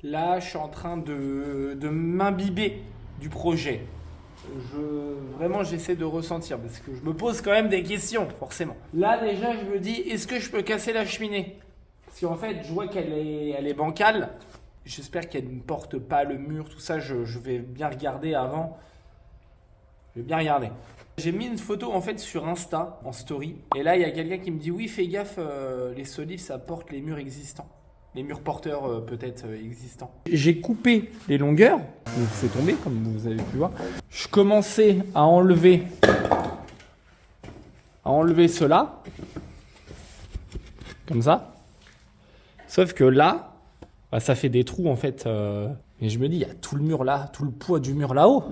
Là, je suis en train de m'imbiber du projet. Vraiment, j'essaie de ressentir parce que je me pose quand même des questions, forcément. Là, déjà, je me dis, est-ce que je peux casser la cheminée? Parce qu'en fait, je vois elle est bancale. J'espère qu'elle ne porte pas le mur, tout ça. Je vais bien regarder avant. Je vais bien regarder. J'ai mis une photo en fait sur Insta, en story. Et là, il y a quelqu'un qui me dit, oui, fais gaffe, les solives, ça porte les murs existants. Les murs porteurs peut-être existants. J'ai coupé les longueurs, donc c'est tombé comme vous avez pu voir. Je commençais à enlever cela, comme ça. Sauf que là, bah, ça fait des trous en fait. Et je me dis, il y a tout le mur là, tout le poids du mur là-haut.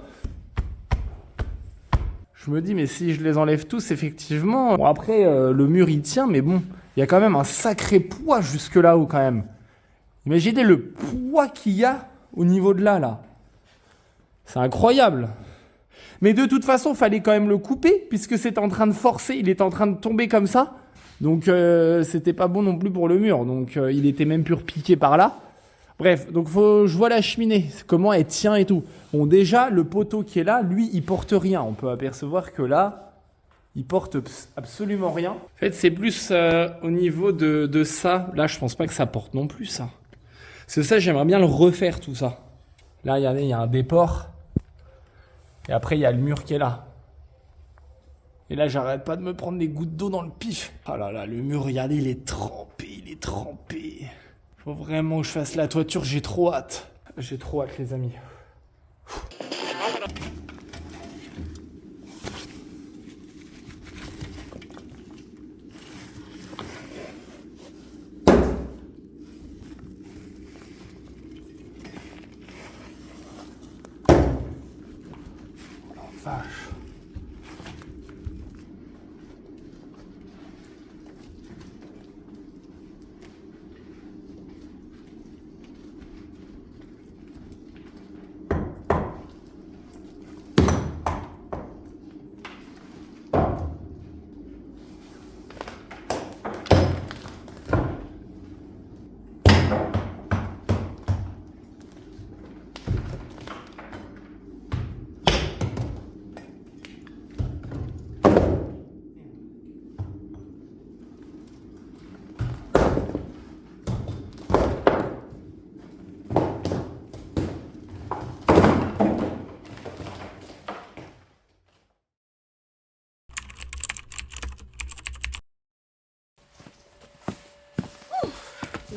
Je me dis, mais si je les enlève tous, effectivement... Bon, après, le mur, il tient, mais bon, il y a quand même un sacré poids jusque là-haut, quand même. Imaginez le poids qu'il y a au niveau de là. C'est incroyable. Mais de toute façon, il fallait quand même le couper, puisque c'était en train de forcer, il était en train de tomber comme ça. Donc, c'était pas bon non plus pour le mur. Donc, il était même plus repiqué par là. Bref, donc je vois la cheminée, comment elle tient et tout. Bon, déjà, le poteau qui est là, lui, il porte rien. On peut apercevoir que là, il porte absolument rien. En fait, c'est plus au niveau de ça. Là, je pense pas que ça porte non plus, ça. C'est ça, j'aimerais bien le refaire, tout ça. Là, regardez, il y a un déport. Et après, il y a le mur qui est là. Et là, j'arrête pas de me prendre des gouttes d'eau dans le pif. Oh là là, le mur, regardez, il est trempé. Faut vraiment que je fasse la toiture, j'ai trop hâte. J'ai trop hâte, les amis. Oh la vache.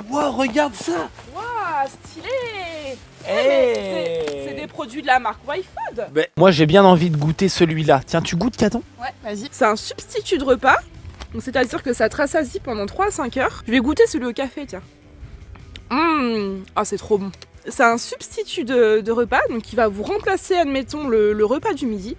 Wow, regarde ça! Waouh, stylé! Hey! C'est des produits de la marque YFood. Moi, j'ai bien envie de goûter celui-là. Tiens, tu goûtes, Caton? Ouais, vas-y. C'est un substitut de repas. Donc c'est-à-dire que ça te rassasie pendant 3 à 5 heures. Je vais goûter celui au café, tiens. Ah, c'est trop bon. C'est un substitut de repas, donc qui va vous remplacer, admettons, le repas du midi.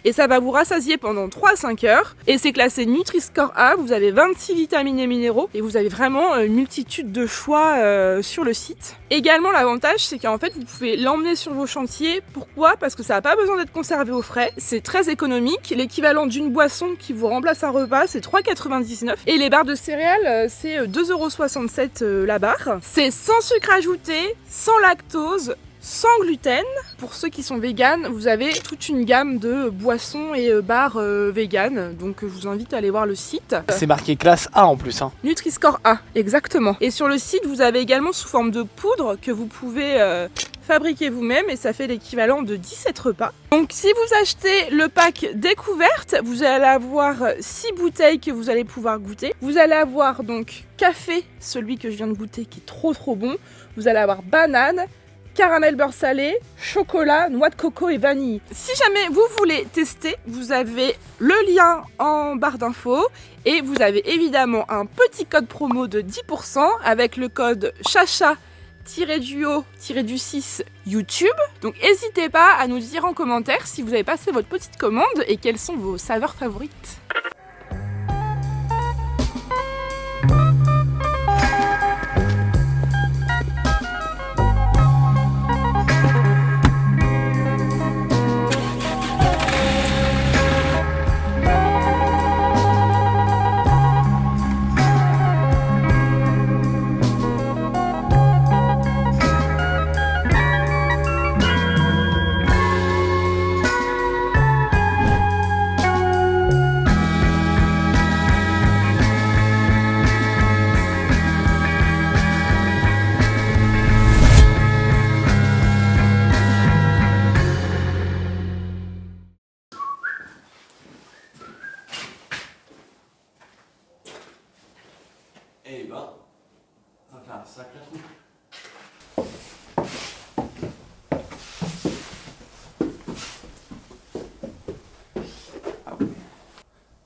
Et ça va vous rassasier pendant 3 à 5 heures. Et c'est classé Nutri-Score A, vous avez 26 vitamines et minéraux. Et vous avez vraiment une multitude de choix sur le site. Également, l'avantage, c'est qu'en fait, vous pouvez l'emmener sur vos chantiers. Pourquoi? Parce que ça n'a pas besoin d'être conservé au frais. C'est très économique. L'équivalent d'une boisson qui vous remplace un repas, c'est 3,99 €. Et les barres de céréales, c'est 2,67 € la barre. C'est sans sucre ajouté, sans lactose, sans gluten. Pour ceux qui sont véganes, vous avez toute une gamme de boissons et barres véganes. Donc je vous invite à aller voir le site. C'est marqué classe A en plus, hein. Nutri-Score A, exactement. Et sur le site, vous avez également sous forme de poudre que vous pouvez fabriquer vous-même et ça fait l'équivalent de 17 repas. Donc si vous achetez le pack découverte, vous allez avoir 6 bouteilles que vous allez pouvoir goûter. Vous allez avoir donc café, celui que je viens de goûter qui est trop bon. Vous allez avoir banane, caramel beurre salé, chocolat, noix de coco et vanille. Si jamais vous voulez tester, vous avez le lien en barre d'infos et vous avez évidemment un petit code promo de 10% avec le code chacha-du-6 YouTube. Donc n'hésitez pas à nous dire en commentaire si vous avez passé votre petite commande et quelles sont vos saveurs favorites.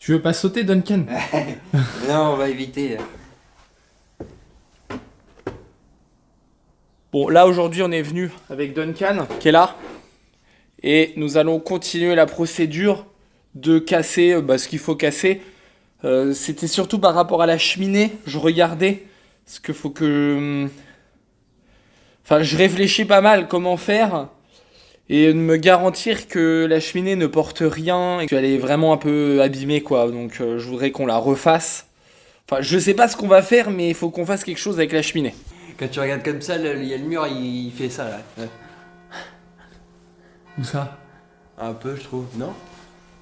Tu veux pas sauter, Duncan? Non, on va éviter. Bon, là aujourd'hui on est venu avec Duncan qui est là et nous allons continuer la procédure de casser ce qu'il faut casser. C'était surtout par rapport à la cheminée, je regardais ce qu'il faut que... Enfin, je réfléchis pas mal comment faire et de me garantir que la cheminée ne porte rien et qu'elle est vraiment un peu abîmée quoi. Donc je voudrais qu'on la refasse. Enfin, je sais pas ce qu'on va faire mais il faut qu'on fasse quelque chose avec la cheminée. Quand tu regardes comme ça, il y a le mur, il fait ça là. Ouais. Où ça? Un peu, je trouve, non?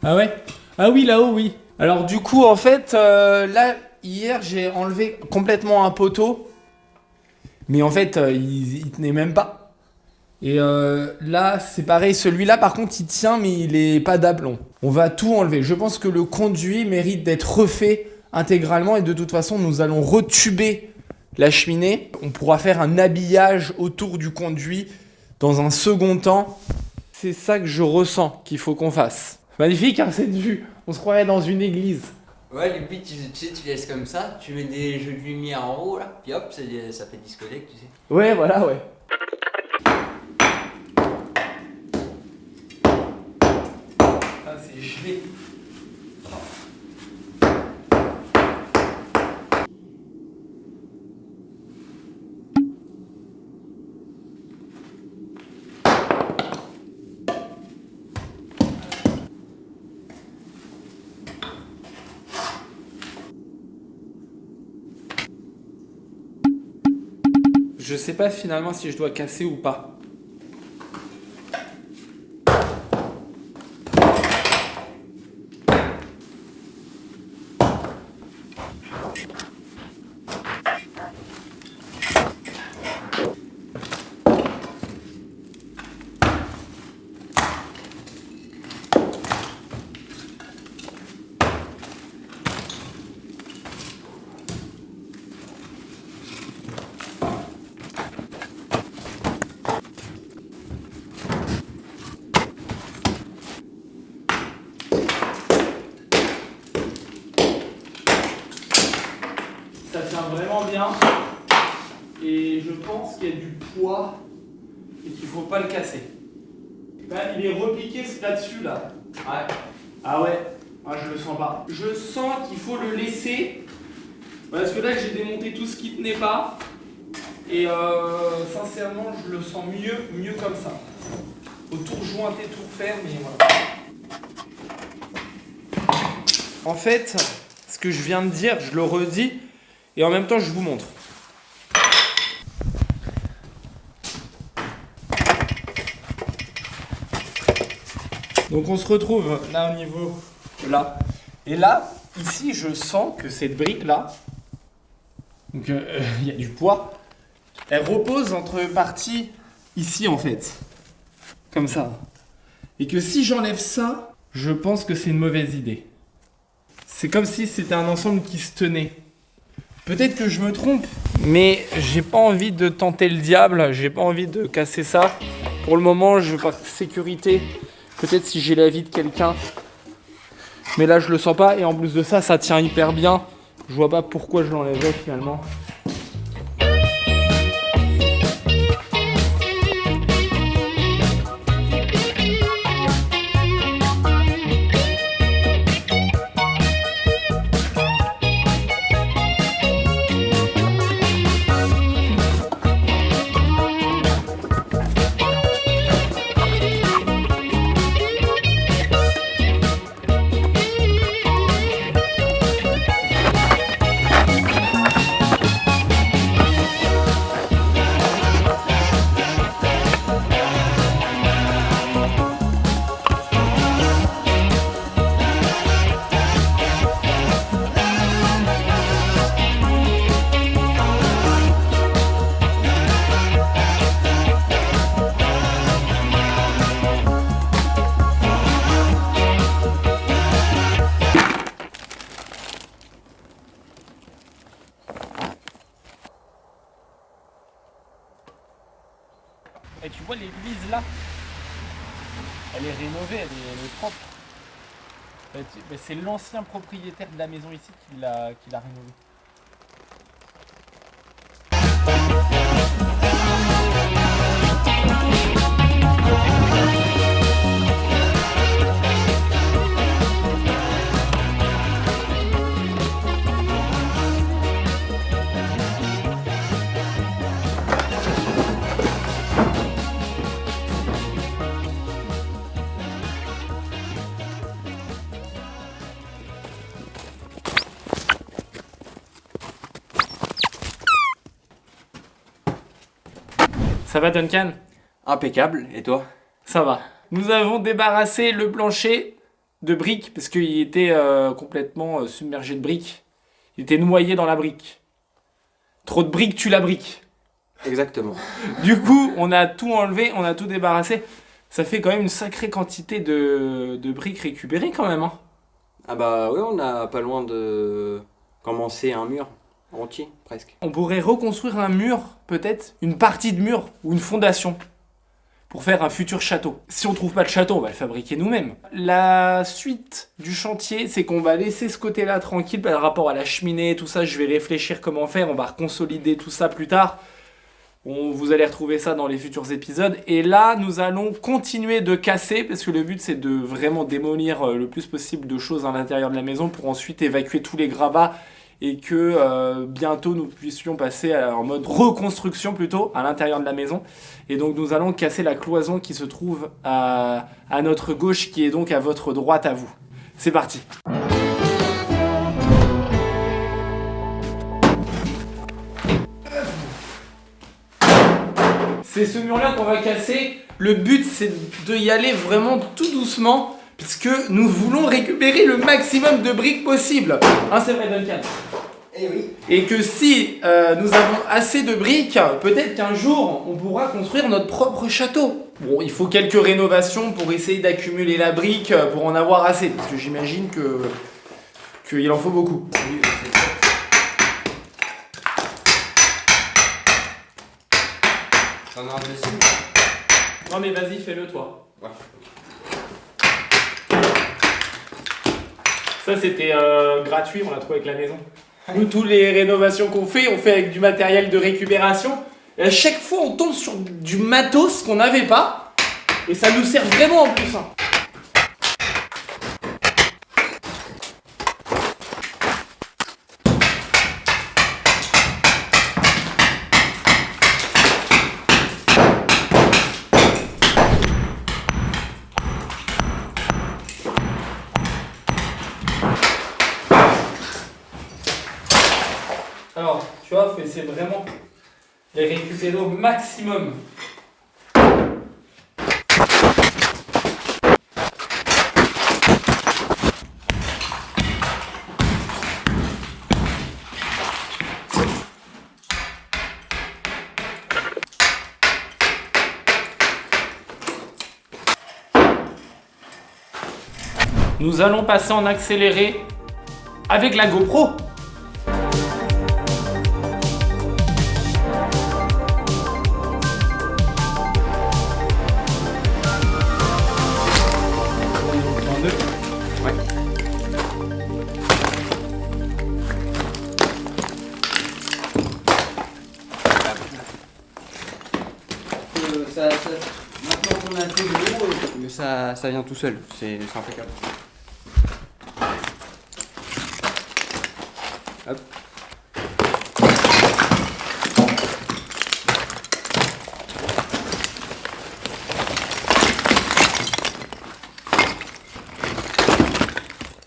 Ah ouais? Ah oui, là-haut, oui. Alors du coup, en fait, là, hier, j'ai enlevé complètement un poteau. Mais en fait, il tenait même pas. Et là, c'est pareil. Celui-là, par contre, il tient, mais il est pas d'aplomb. On va tout enlever. Je pense que le conduit mérite d'être refait intégralement. Et de toute façon, nous allons retuber la cheminée. On pourra faire un habillage autour du conduit dans un second temps. C'est ça que je ressens qu'il faut qu'on fasse. Magnifique hein, cette vue. On se croirait dans une église. Ouais, le but, tu sais, tu laisses comme ça, tu mets des jeux de lumière en haut là, puis hop, ça fait discothèque, tu sais. Ouais, voilà, ouais. Ah, c'est gelé. Je sais pas finalement si je dois casser ou pas. Ça tient vraiment bien et je pense qu'il y a du poids et qu'il faut pas le casser. Là, il est repiqué là-dessus là. Ouais. Ah ouais, ah, je le sens pas. Je sens qu'il faut le laisser parce que là j'ai démonté tout ce qui tenait pas et sincèrement je le sens mieux comme ça. Faut tout rejointer, tout refaire mais voilà. En fait, ce que je viens de dire, je le redis. Et en même temps, je vous montre. Donc on se retrouve là au niveau là. Et là, ici, je sens que cette brique là, donc il y a du poids, elle repose entre parties ici en fait. Comme ça. Et que si j'enlève ça, je pense que c'est une mauvaise idée. C'est comme si c'était un ensemble qui se tenait. Peut-être que je me trompe, mais j'ai pas envie de tenter le diable, j'ai pas envie de casser ça. Pour le moment, je veux par sécurité. Peut-être si j'ai l'avis de quelqu'un. Mais là, je le sens pas. Et en plus de ça, ça tient hyper bien. Je vois pas pourquoi je l'enlèverais finalement. Et tu vois l'église là, elle est rénovée, elle est propre. C'est l'ancien propriétaire de la maison ici qui l'a rénové. Ça va Duncan? Impeccable, et toi? Ça va. Nous avons débarrassé le plancher de briques parce qu'il était complètement submergé de briques. Il était noyé dans la brique. Trop de briques tue la brique. Exactement. Du coup, on a tout enlevé, on a tout débarrassé. Ça fait quand même une sacrée quantité de briques récupérées quand même. Hein. Ah bah oui, on a pas loin de commencer un mur entier, presque. On pourrait reconstruire un mur, peut-être, une partie de mur ou une fondation pour faire un futur château. Si on trouve pas de château, on va le fabriquer nous-mêmes. La suite du chantier, c'est qu'on va laisser ce côté-là tranquille par rapport à la cheminée, tout ça, je vais réfléchir comment faire, on va reconsolider tout ça plus tard. Vous allez retrouver ça dans les futurs épisodes. Et là, nous allons continuer de casser, parce que le but, c'est de vraiment démolir le plus possible de choses à l'intérieur de la maison pour ensuite évacuer tous les gravats et que bientôt nous puissions passer en mode reconstruction plutôt à l'intérieur de la maison. Et donc nous allons casser la cloison qui se trouve à notre gauche, qui est donc à votre droite à vous. C'est parti. C'est ce mur-là qu'on va casser. Le but, c'est d'y aller vraiment tout doucement, puisque nous voulons récupérer le maximum de briques possible. Hein, c'est vrai, Duncan? Eh oui. Et que si nous avons assez de briques, peut-être qu'un jour, on pourra construire notre propre château. Bon, il faut quelques rénovations pour essayer d'accumuler la brique pour en avoir assez, parce que j'imagine qu'il en faut beaucoup. Oui, c'est ça. T'en as un deuxième? Non mais vas-y, fais-le toi. Ouais. Ça c'était gratuit, on l'a trouvé avec la maison. Nous, toutes les rénovations qu'on fait, on fait avec du matériel de récupération. Et à chaque fois, on tombe sur du matos qu'on n'avait pas. Et ça nous sert vraiment en plus. Hein. Alors, tu vois, c'est vraiment les récupérer au maximum. Nous allons passer en accéléré avec la GoPro. Maintenant qu'on a fait de l'eau, ça vient tout seul, c'est impeccable. Hop.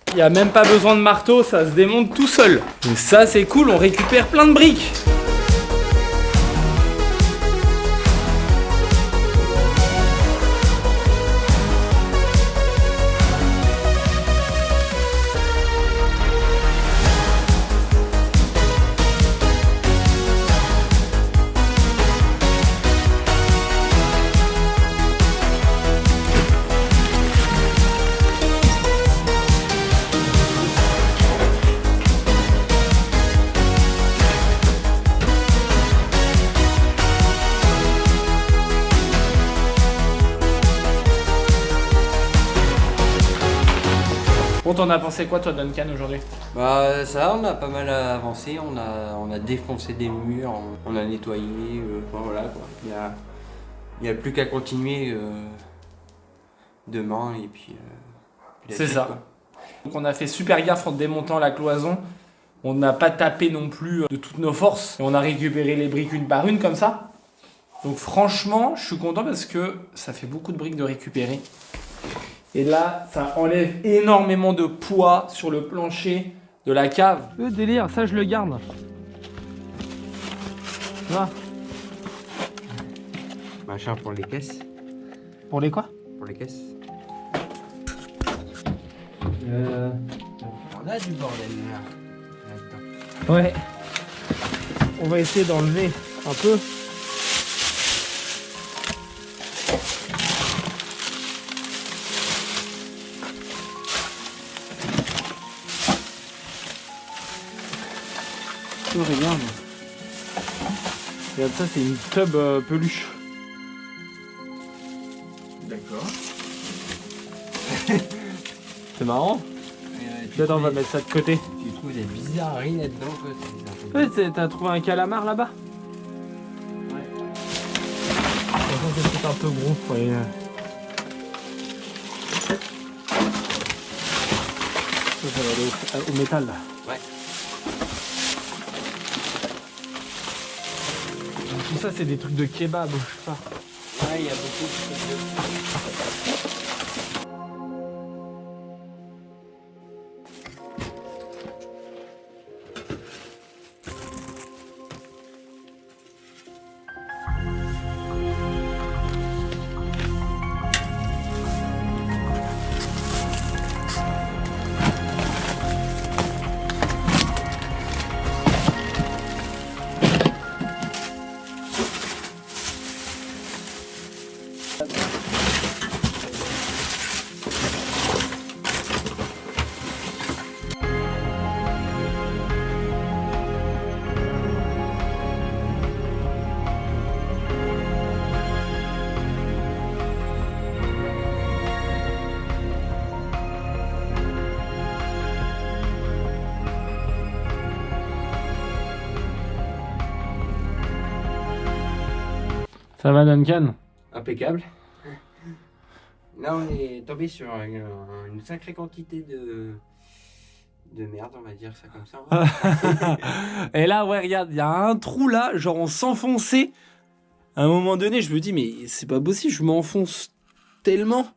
Il n'y a même pas besoin de marteau, ça se démonte tout seul. Et ça c'est cool, on récupère plein de briques. t'en as pensé quoi toi Duncan aujourd'hui? Bah ça, on a pas mal avancé, on a défoncé des murs, on a nettoyé, enfin, voilà quoi. Il y a plus qu'à continuer demain et puis... C'est ça. Donc on a fait super gaffe en démontant la cloison. On n'a pas tapé non plus de toutes nos forces. Et on a récupéré les briques une par une comme ça. Donc franchement, je suis content parce que ça fait beaucoup de briques de récupérer. Et là, ça enlève énormément de poids sur le plancher de la cave. Le délire, ça je le garde. Là. Machin pour les caisses. Pour les quoi? Pour les caisses. On a du bordel là. Là-dedans. Ouais. On va essayer d'enlever un peu. Oh, regarde. Regarde ça, c'est une tub peluche. D'accord. C'est marrant. Peut-être on va mettre ça de côté. Tu trouves des bizarreries là-dedans quoi. Ouais, t'as trouvé un calamar là-bas? Ouais. C'est peut-être un peu gros. Ouais. Ça va aller au métal là. Ouais. Tout ça c'est des trucs de kebab, je sais pas. Ouais, il y a beaucoup de... Ça va Duncan? Impeccable. Là, on est tombé sur une sacrée quantité de merde, on va dire ça comme ça. Et là, ouais, regarde, il y a un trou là, genre on s'enfonçait. À un moment donné, je me dis, mais c'est pas possible, je m'enfonce tellement.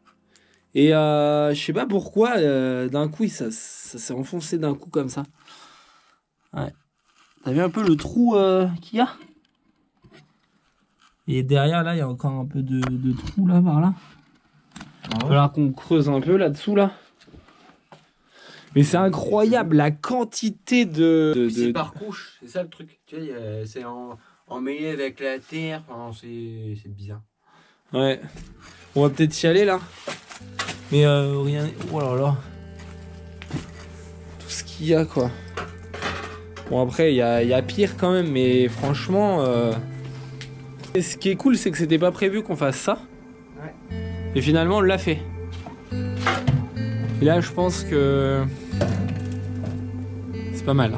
Et je sais pas pourquoi, d'un coup, ça s'est enfoncé d'un coup comme ça. Ouais. T'as vu un peu le trou qu'il y a? Et derrière, là, il y a encore un peu de trou là, par là. Il va falloir qu'on creuse un peu là-dessous, là. Mais c'est incroyable la quantité de... C'est par couche, c'est ça le truc. Tu vois, c'est emmêlé avec la terre, enfin, c'est bizarre. Ouais. On va peut-être y aller là. Mais rien... Oh là là. Tout ce qu'il y a quoi. Bon après il y a pire quand même, mais franchement... Et ce qui est cool c'est que c'était pas prévu qu'on fasse ça. Ouais. Et finalement on l'a fait. Et là je pense que... C'est pas mal. Hein.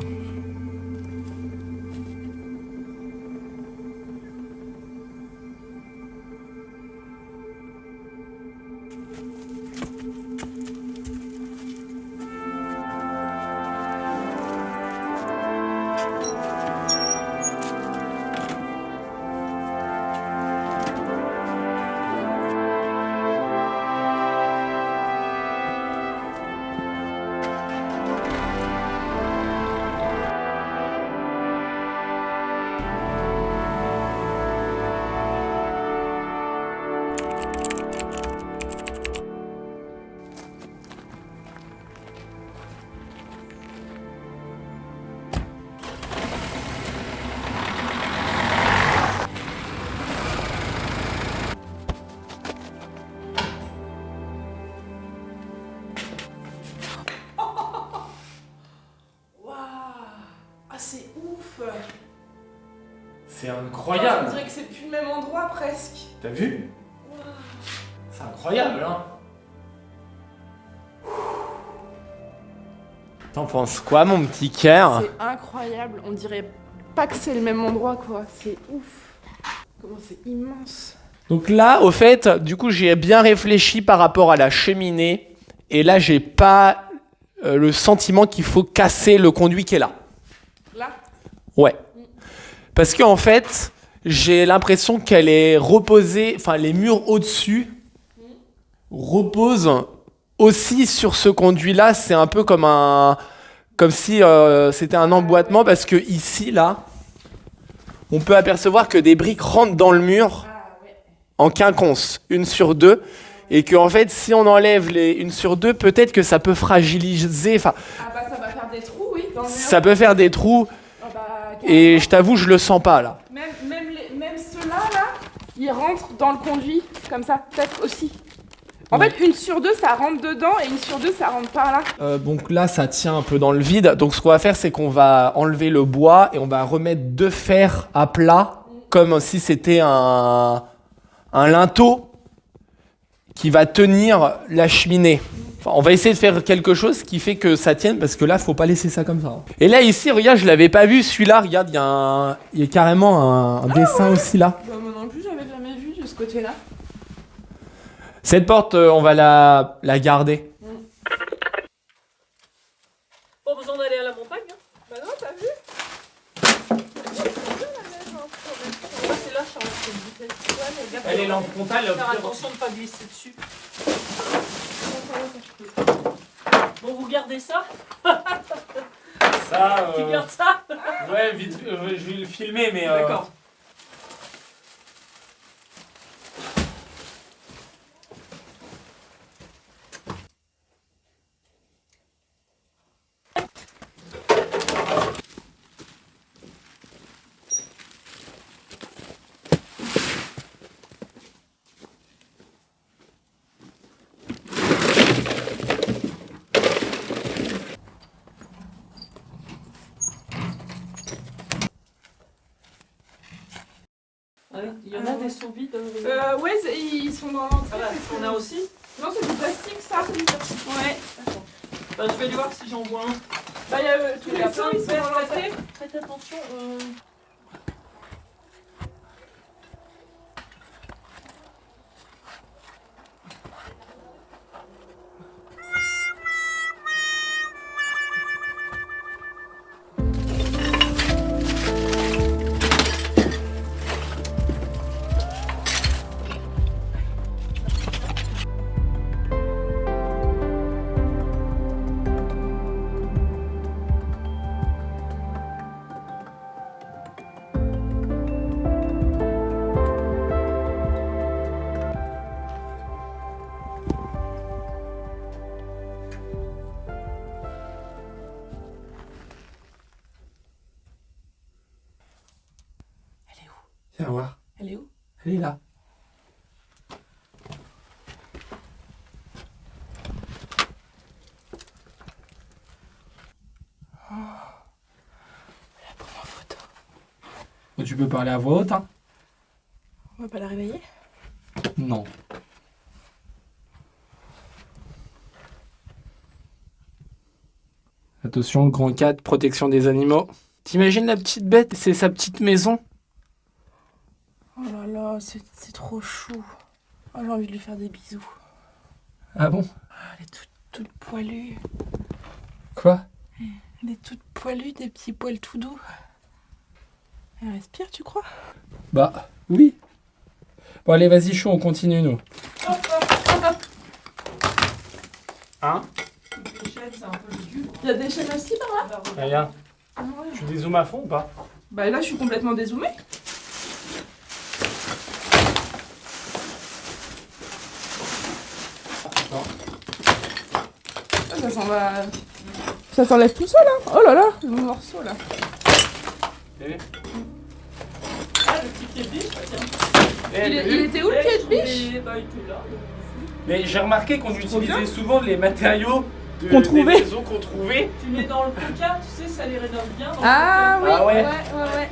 C'est ouf. C'est On incroyable. dirait que c'est plus le même endroit presque. T'as vu? Wow. C'est incroyable hein. T'en penses quoi, mon petit cœur? C'est incroyable, on dirait pas que c'est le même endroit quoi, c'est ouf. Comment c'est immense. Donc là, au fait, du coup, j'ai bien réfléchi par rapport à la cheminée. Et là, j'ai pas le sentiment qu'il faut casser le conduit qui est là. Là? Ouais. Parce qu'en fait, j'ai l'impression qu'elle est reposée, enfin, les murs au-dessus reposent aussi sur ce conduit-là. C'est un peu comme si c'était un emboîtement, parce que ici, là, on peut apercevoir que des briques rentrent dans le mur en quinconce, 1 sur 2, et que en fait, si on enlève les 1 sur 2, peut-être que ça peut fragiliser, enfin, Ah bah ça va faire des trous, oui, dans le mur. ça peut faire des trous, Ah bah, et je t'avoue, je le sens pas, là. Même ceux-là, là, ils rentrent dans le conduit, comme ça, peut-être aussi. En fait, 1 sur 2, ça rentre dedans, et 1 sur 2, ça rentre par là. Donc là, ça tient un peu dans le vide. Donc ce qu'on va faire, c'est qu'on va enlever le bois et on va remettre 2 fers à plat, comme si c'était un linteau qui va tenir la cheminée. Enfin, on va essayer de faire quelque chose qui fait que ça tienne, parce que là, faut pas laisser ça comme ça. Et là, ici, regarde, je l'avais pas vu, celui-là. Regarde, il y a carrément un dessin aussi là. Bah moi non plus, j'avais jamais vu de ce côté-là. Cette porte, on va la garder. Pas besoin d'aller à la montagne. Hein. Bah non, t'as vu? C'est là, Charlotte, c'est une vitesse. Ouais, mais regarde, Elle est là en frontale. faire attention de ne pas glisser dessus. Bon, vous gardez ça? Ça, Tu gardes ça? ouais, vite, je vais le filmer, mais... D'accord. Il y en a des sous vides. Ouais, ils sont dans l'entrée. Voilà, on a aussi. Non, c'est du plastique, ça. Ouais. Bah, je vais aller voir si j'en vois un. Bah, il y a tous les seaux, ils sont dans l'entrée. Faites attention. Viens voir. Elle est où? Elle est là. Pour ma photo. Tu peux parler à voix haute, hein? On va pas la réveiller? Non. Attention, grand 4, protection des animaux. T'imagines la petite bête, c'est sa petite maison? Oh là là, c'est trop chou. Oh, j'ai envie de lui faire des bisous. Ah bon? Ah, elle est toute poilue. Quoi? Elle est toute poilue, des petits poils tout doux. Elle respire, tu crois? Bah, oui. Bon, allez, vas-y, chaud, on continue, nous. Hein? Les chaînes, c'est un peu dur. Il y a des chaînes aussi par là? Regarde. Ah ouais. Tu dézoomes à fond ou pas? Bah là, je suis complètement dézoomée. Ah, ça s'en va... Ça s'enlève tout seul, hein. Oh là là, le morceau là. T'as vu? Ah, le petit pied de biche, tiens. Il était où le pied de biche? Bah, il était là. Mais j'ai remarqué qu'on trop utilisait bien. souvent les matériaux Qu'on trouvait. des maisons qu'on trouvait. Tu mets dans le coca, tu sais, ça les rénove bien. Dans Ah le oui, Ah ouais. ouais.